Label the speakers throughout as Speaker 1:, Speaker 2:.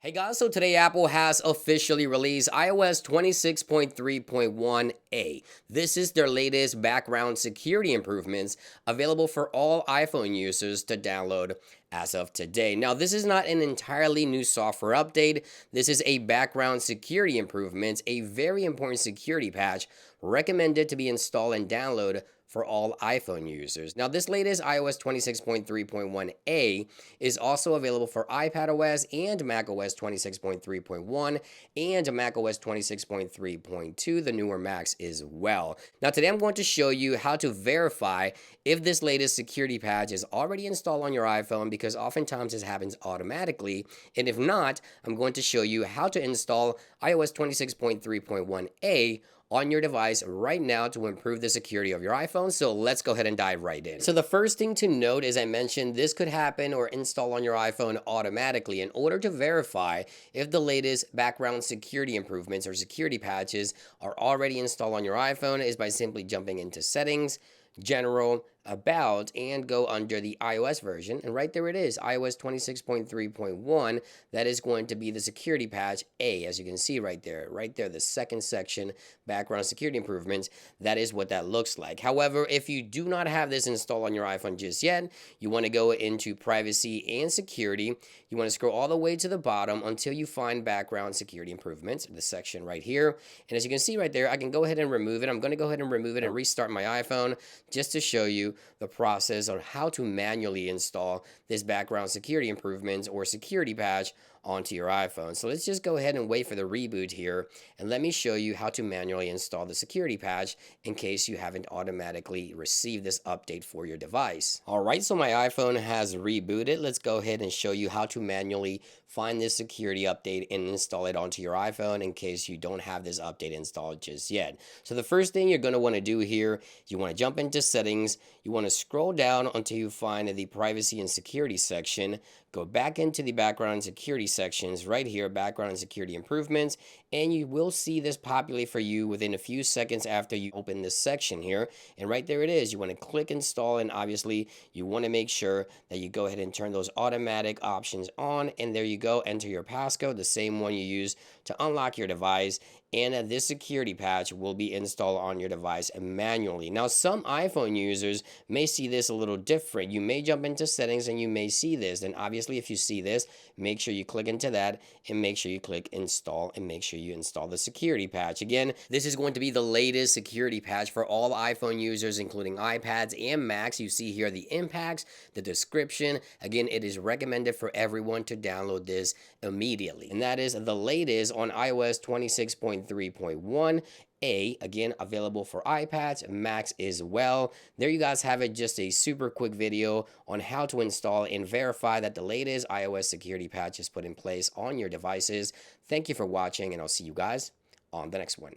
Speaker 1: Hey guys, so today Apple has officially released iOS 26.3.1a. This is their latest background security improvements available for all iPhone users to download as of today. Now, this is not an entirely new software update. This is a background security improvement, a very important security patch recommended to be installed and downloaded for all iPhone users. Now, this latest iOS 26.3.1a is also available for iPadOS and macOS 26.3.1 and macOS 26.3.2, the newer Macs as well. Now, today I'm going to show you how to verify if this latest security patch is already installed on your iPhone, because oftentimes this happens automatically. And if not, I'm going to show you how to install iOS 26.3.1a on your device right now to improve the security of your iPhone. So let's go ahead and dive right in. So the first thing to note, as I mentioned, this could happen or install on your iPhone automatically. In order to verify if the latest background security improvements or security patches are already installed on your iPhone is by simply jumping into Settings, General, About, and go under the iOS version, and right there it is, iOS 26.3.1. that is going to be the security patch A, as you can see right there, the second section, background security improvements. That is what that looks like. However, if you do not have this installed on your iPhone just yet, you want to go into privacy and security. You want to scroll all the way to the bottom until you find background security improvements, the section right here. And as you can see right there, I can go ahead and remove it. I'm going to go ahead and remove it and restart my iPhone just to show you the process on how to manually install this background security improvements or security patch onto your iPhone. So let's just go ahead and wait for the reboot here, and let me show you how to manually install the security patch in case you haven't automatically received this update for your device. Alright, so my iPhone has rebooted. Let's go ahead and show you how to manually find this security update and install it onto your iPhone in case you don't have this update installed just yet. So the first thing you're going to want to do here, you want to jump into Settings. You want to scroll down until you find the Privacy and Security section. Go back into the Background and Security sections right here, Background and Security Improvements, and you will see this populate for you within a few seconds after you open this section here. And right there it is. You want to click Install, and obviously you want to make sure that you go ahead and turn those automatic options on, and there you go. Enter your passcode, the same one you use to unlock your device, and this security patch will be installed on your device manually. Now, some iPhone users may see this a little different. You may jump into Settings and you may see this, and obviously if you see this, make sure you click into that and make sure you click Install and make sure you install the security patch. Again, this is going to be the latest security patch for all iPhone users, including iPads and Macs. You see here the impacts, the description. Again, it is recommended for everyone to download this immediately, and that is the latest on iOS 26.3.1. Again, available for iPads, Macs as well. There you guys have it, just a super quick video on how to install and verify that the latest iOS security patch is put in place on your devices. Thank you for watching, and I'll see you guys on the next one.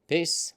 Speaker 1: Peace.